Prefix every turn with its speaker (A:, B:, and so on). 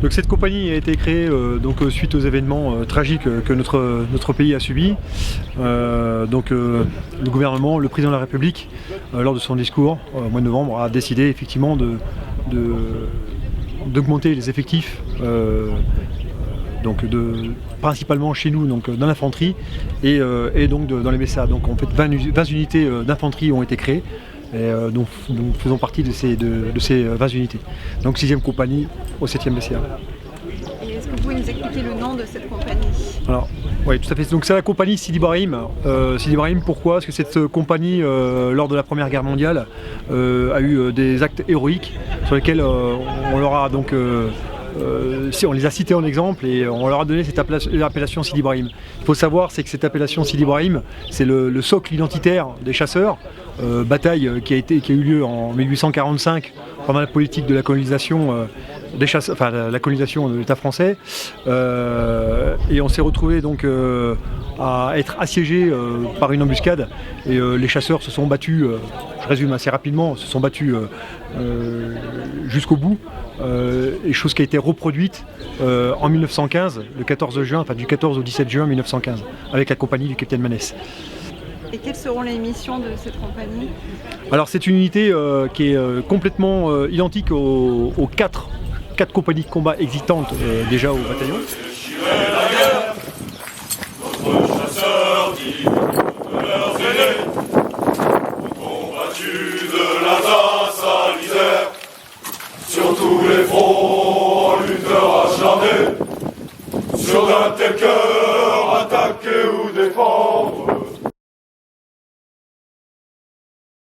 A: Donc cette compagnie a été créée suite aux événements tragiques que notre pays a subis. Le gouvernement, le président de la République, lors de son discours au mois de novembre, a décidé effectivement d'augmenter les effectifs, principalement chez nous, dans l'infanterie et dans les BCA. Donc en fait 20 unités d'infanterie ont été créées. Et nous faisons partie de ces 20 unités. Donc 6e compagnie au 7e BCA.
B: Et est-ce que vous pouvez nous expliquer le nom de cette compagnie?
A: Alors, oui, tout à fait. Donc c'est la compagnie Sidi Ibrahim. Sidi Ibrahim, pourquoi? Parce que cette compagnie, lors de la Première Guerre mondiale, a eu des actes héroïques sur lesquels on leur a donc... on les a cités en exemple et on leur a donné cette appellation Sidi Ibrahim. Il faut savoir c'est que cette appellation Sidi Ibrahim, c'est le socle identitaire des chasseurs, bataille qui a eu lieu en 1845 pendant la politique de la colonisation des chasseurs, la colonisation de l'État français. Et on s'est retrouvé donc à être assiégés par une embuscade et les chasseurs se sont battus, je résume assez rapidement, se sont battus jusqu'au bout. Et chose qui a été reproduite en 1915, le 14 juin, du 14 au 17 juin 1915, avec la compagnie du capitaine Manès.
B: Et quelles seront les missions de cette compagnie?
A: Alors c'est une unité qui est complètement identique aux quatre compagnies de combat existantes déjà au bataillon.